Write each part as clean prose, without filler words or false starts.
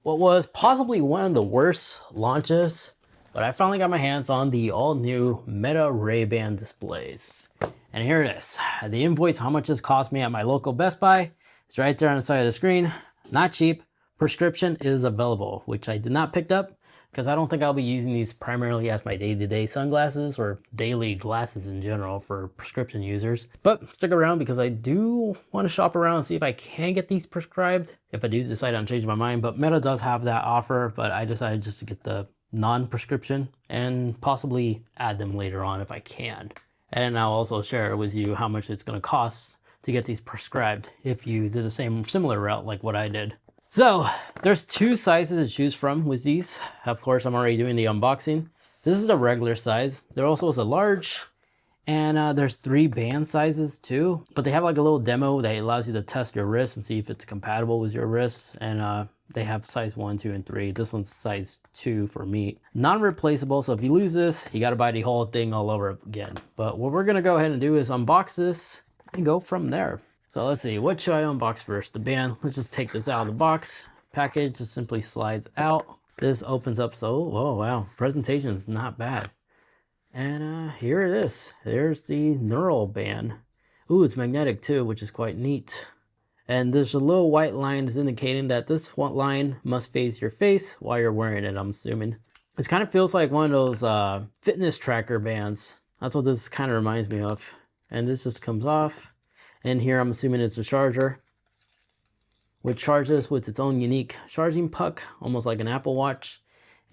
what was possibly one of the worst launches, but I finally got my hands on the all-new Meta Ray-Ban displays. And here it is. The invoice, how much this cost me at my local Best Buy, is right there on the side of the screen. Not cheap. Prescription is available, which I did not pick up because I don't think I'll be using these primarily as my day-to-day sunglasses or daily glasses in general for prescription users. But stick around because I do want to shop around and see if I can get these prescribed if I do decide on changing my mind. But Meta does have that offer, but I decided just to get the non-prescription and possibly add them later on if I can. And I'll also share with you how much it's going to cost to get these prescribed if you did the same similar route like what I did. So there's two sizes to choose from with these. Of course, I'm already doing the unboxing. This is the regular size. There also is a large, and there's 3 band sizes too. But they have like a little demo that allows you to test your wrist and see if it's compatible with your wrist. And they have size 1, 2, and 3. This one's size 2 for me. Non-replaceable, so if you lose this, you gotta buy the whole thing all over again. But what we're gonna go ahead and do is unbox this and go from there. So let's see, what should I unbox first? The band. Let's just take this out of the box. Package just simply slides out. This opens up, so, oh wow, presentation is not bad. And here it is. There's the neural band. Ooh, it's magnetic too, which is quite neat. And there's a little white line that's indicating that this one line must face your face while you're wearing it, I'm assuming. This kind of feels like one of those fitness tracker bands. That's what this kind of reminds me of. And this just comes off. And here I'm assuming it's a charger, which charges with its own unique charging puck, almost like an Apple Watch.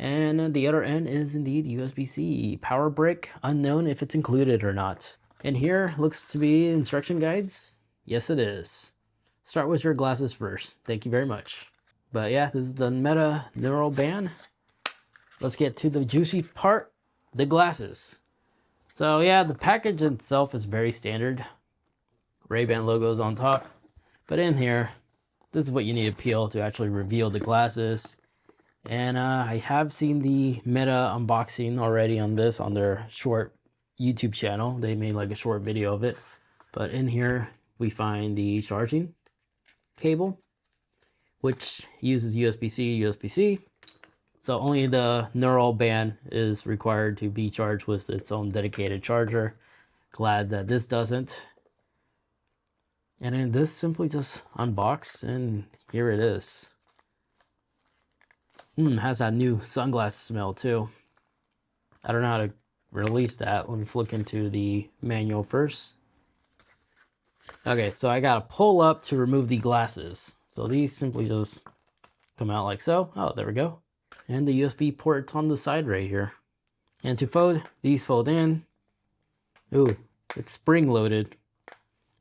And the other end is indeed USB-C. Power brick, unknown if it's included or not. And here looks to be instruction guides. Yes, it is. Start with your glasses first. Thank you very much. But yeah, this is the Meta Neural Band. Let's get to the juicy part, the glasses. So yeah, the package itself is very standard. Ray-Ban logos on top. But in here, this is what you need to peel to actually reveal the glasses. And I have seen the Meta unboxing already on this on their short YouTube channel. They made like a short video of it. But in here, we find the charging cable, which uses USB-C, USB-C. So only the neural band is required to be charged with its own dedicated charger. Glad that this doesn't. And then this simply just unbox, and here it is. Has that new sunglass smell too. I don't know how to release that. Let's look into the manual first. Okay, so I gotta pull up to remove the glasses. So these simply just come out like so. Oh, there we go. And the USB port's on the side right here. And to fold, these fold in. Ooh, it's spring loaded.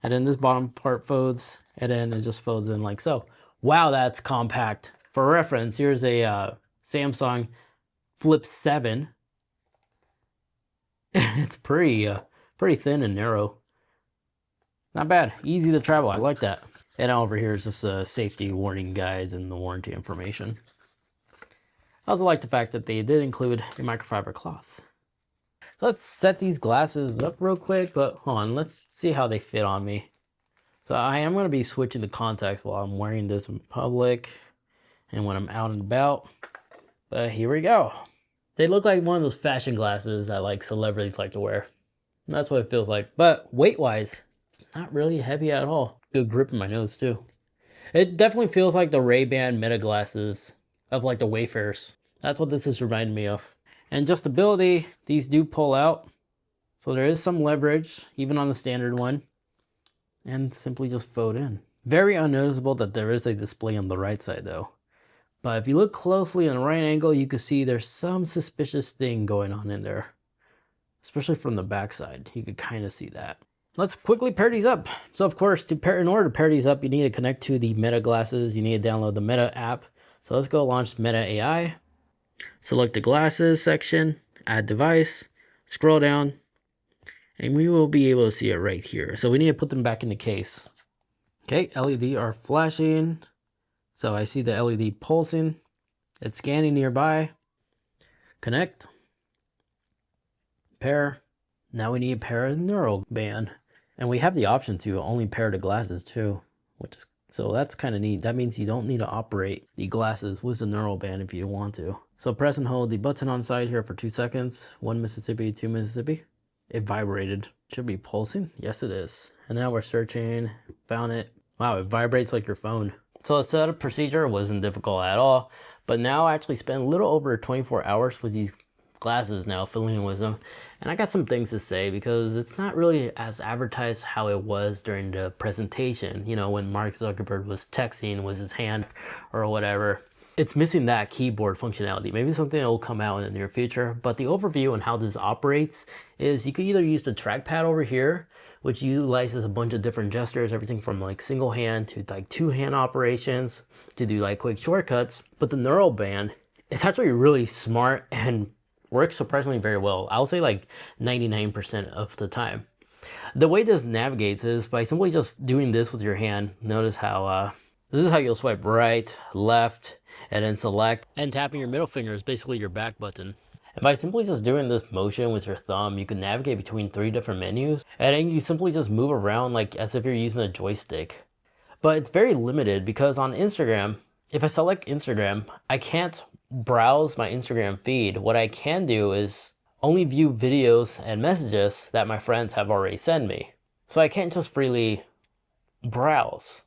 And then this bottom part folds, and then it just folds in like so. Wow, that's compact. For reference, here's a Samsung Flip 7. It's pretty thin and narrow. Not bad, easy to travel, I like that. And over here is just the safety warning guides and the warranty information. I also like the fact that they did include a microfiber cloth. Let's set these glasses up real quick, but hold on, let's see how they fit on me. So I am going to be switching the contacts while I'm wearing this in public and when I'm out and about. But here we go. They look like one of those fashion glasses that like celebrities like to wear. And that's what it feels like. But weight-wise, it's not really heavy at all. Good grip in my nose too. It definitely feels like the Ray-Ban Meta glasses of like the Wayfarers. That's what this is reminding me of. And adjustability, these do pull out. So there is some leverage, even on the standard one. And simply just fold in. Very unnoticeable that there is a display on the right side though. But if you look closely in the right angle, you can see there's some suspicious thing going on in there. Especially from the back side, you could kind of see that. Let's quickly pair these up. So of course, in order to pair these up, you need to connect to the Meta glasses. You need to download the Meta app. So let's go launch Meta AI. Select the glasses section, add device, scroll down, and we will be able to see it right here. So we need to put them back in the case. Okay, LED are flashing. So I see the LED pulsing. It's scanning nearby. Connect. Pair. Now we need to pair a neural band. And we have the option to only pair the glasses too, which is So that's kind of neat. That means you don't need to operate the glasses with the neural band if you want to. So press and hold the button on side here for 2 seconds. 1 Mississippi, 2 Mississippi. It vibrated. Should be pulsing. Yes, it is. And now we're searching. Found it. Wow, it vibrates like your phone. So the setup procedure wasn't difficult at all. But now I actually spent a little over 24 hours with these glasses now, filling with them. And I got some things to say because it's not really as advertised how it was during the presentation. You know, when Mark Zuckerberg was texting with his hand or whatever. It's missing that keyboard functionality. Maybe something that will come out in the near future. But the overview on how this operates is you could either use the trackpad over here, which utilizes a bunch of different gestures, everything from like single hand to like 2-hand operations to do like quick shortcuts. But the neural band, it's actually really smart and works surprisingly very well. I'll say like 99% of the time. The way this navigates is by simply just doing this with your hand. Notice how this is how you'll swipe right, left, and then select. And tapping your middle finger is basically your back button. And by simply just doing this motion with your thumb, you can navigate between 3 different menus. And then you simply just move around like as if you're using a joystick. But it's very limited because on Instagram, if I select Instagram, I can't browse my Instagram feed. What I can do is only view videos and messages that my friends have already sent me. So I can't just freely browse.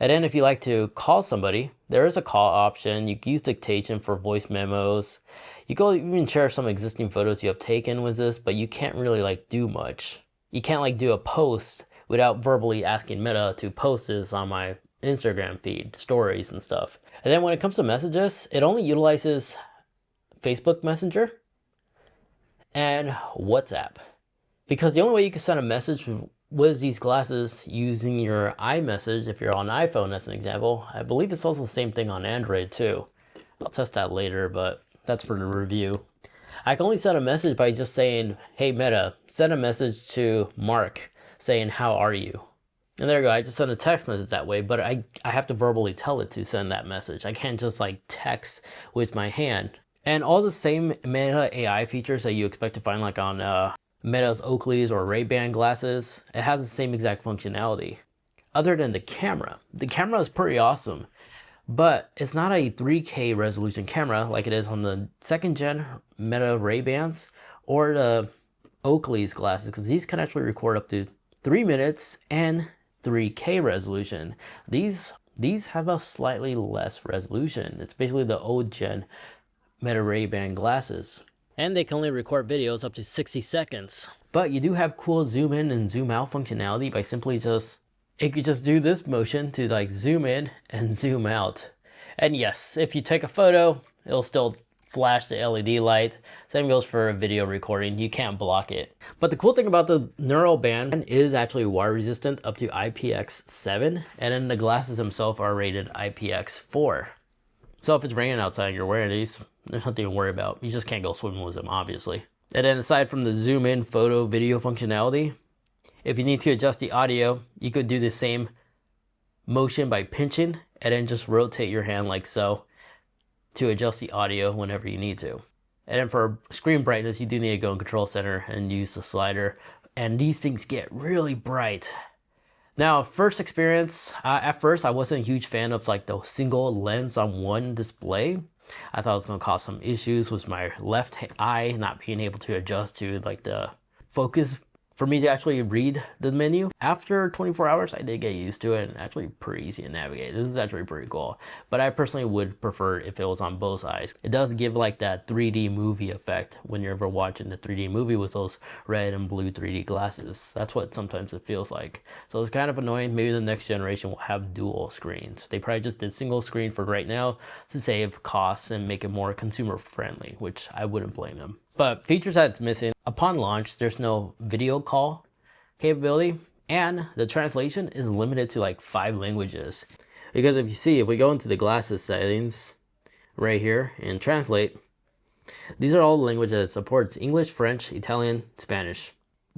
And then if you like to call somebody, there is a call option. You can use dictation for voice memos. You can even share some existing photos you have taken with this, but you can't really like do much. You can't like do a post without verbally asking Meta to post this on my Instagram feed, stories and stuff. And then when it comes to messages, it only utilizes Facebook Messenger and WhatsApp. Because the only way you can send a message with these glasses using your iMessage, if you're on iPhone as an example, I believe it's also the same thing on Android too. I'll test that later, but that's for the review. I can only send a message by just saying, hey Meta, send a message to Mark saying, how are you? And there you go, I just sent a text message that way, but I have to verbally tell it to send that message. I can't just like text with my hand. And all the same Meta AI features that you expect to find like on Meta's Oakley's or Ray-Ban glasses, it has the same exact functionality. Other than the camera. The camera is pretty awesome, but it's not a 3K resolution camera like it is on the 2nd gen Meta Ray-Bans or the Oakley's glasses, because these can actually record up to 3 minutes and 3K resolution. These have a slightly less resolution. It's basically the old gen Meta Ray-Ban glasses. And they can only record videos up to 60 seconds. But you do have cool zoom in and zoom out functionality by simply you could just do this motion to like zoom in and zoom out. And yes, if you take a photo, it'll still flash the LED light. Same goes for a video recording, you can't block it. But the cool thing about the neural band is actually water resistant up to IPX7, and then the glasses themselves are rated IPX4. So if it's raining outside and you're wearing these, there's nothing to worry about. You just can't go swimming with them, obviously. And then aside from the zoom in photo video functionality, if you need to adjust the audio, you could do the same motion by pinching and then just rotate your hand like so to adjust the audio whenever you need to. And then for screen brightness, you do need to go in Control Center and use the slider. And these things get really bright. Now, first experience, at first I wasn't a huge fan of like the single lens on one display. I thought it was going to cause some issues with my left eye not being able to adjust to like the focus for me to actually read the menu. After 24 hours, I did get used to it, and actually pretty easy to navigate. This is actually pretty cool, but I personally would prefer if it was on both eyes. It does give like that 3D movie effect when you're ever watching the 3D movie with those red and blue 3D glasses. That's what sometimes it feels like. So it's kind of annoying. Maybe the next generation will have dual screens. They probably just did single screen for right now to save costs and make it more consumer friendly, which I wouldn't blame them. But features that's missing, upon launch, there's no video call capability, and the translation is limited to like 5 languages. Because if you see, if we go into the glasses settings right here and translate, these are all the languages it supports: English, French, Italian, Spanish.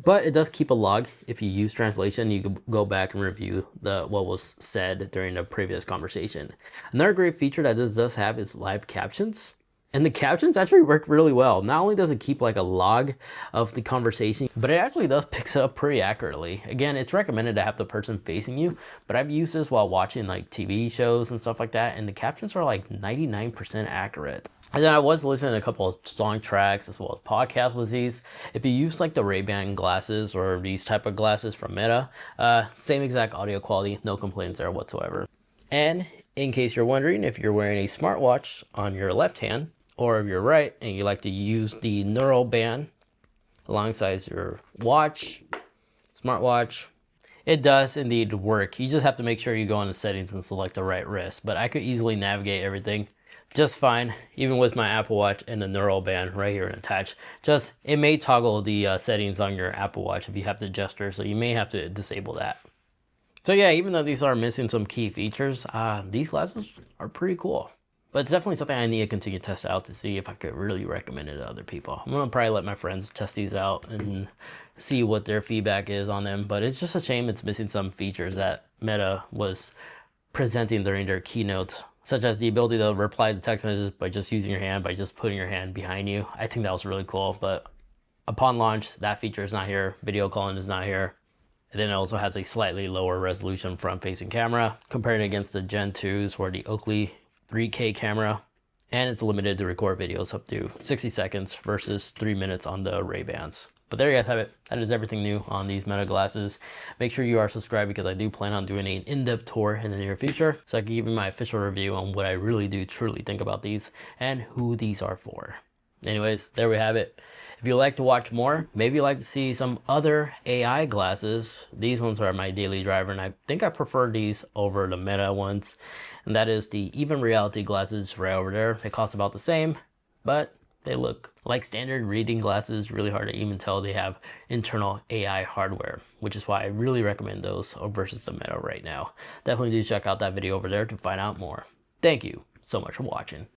But it does keep a log. If you use translation, you can go back and review what was said during the previous conversation. Another great feature that this does have is live captions. And the captions actually work really well. Not only does it keep like a log of the conversation, but it actually does pick it up pretty accurately. Again, it's recommended to have the person facing you, but I've used this while watching like TV shows and stuff like that, and the captions are like 99% accurate. And then I was listening to a couple of song tracks as well as podcasts with these. If you use like the Ray-Ban glasses or these type of glasses from Meta, same exact audio quality, no complaints there whatsoever. And in case you're wondering, if you're wearing a smartwatch on your left hand, or if you're right and you like to use the neural band alongside your watch, smartwatch, it does indeed work. You just have to make sure you go into settings and select the right wrist. But I could easily navigate everything just fine, even with my Apple Watch and the neural band right here and attached. Just, it may toggle the settings on your Apple Watch if you have the gesture, so you may have to disable that. So yeah, even though these are missing some key features, these glasses are pretty cool. But it's definitely something I need to continue to test out to see if I could really recommend it to other people. I'm gonna probably let my friends test these out and see what their feedback is on them. But it's just a shame it's missing some features that Meta was presenting during their keynote, such as the ability to reply to text messages by just using your hand, by just putting your hand behind you. I think that was really cool, but upon launch, that feature is not here. Video calling is not here. And then it also has a slightly lower resolution front-facing camera, comparing it against the Gen 2s or the Oakley 3K camera, and it's limited to record videos up to 60 seconds versus 3 minutes on the Ray-Bans. But there you guys have it. That is everything new on these Meta glasses. Make sure you are subscribed because I do plan on doing an in-depth tour in the near future, so I can give you my official review on what I really do truly think about these and who these are for. Anyways, there we have it. If you'd like to watch more, maybe you'd like to see some other AI glasses, these ones are my daily driver, and I think I prefer these over the Meta ones. And that is the Even Reality glasses right over there. They cost about the same, but they look like standard reading glasses. Really hard to even tell they have internal AI hardware, which is why I really recommend those versus the Meta right now. Definitely do check out that video over there to find out more. Thank you so much for watching.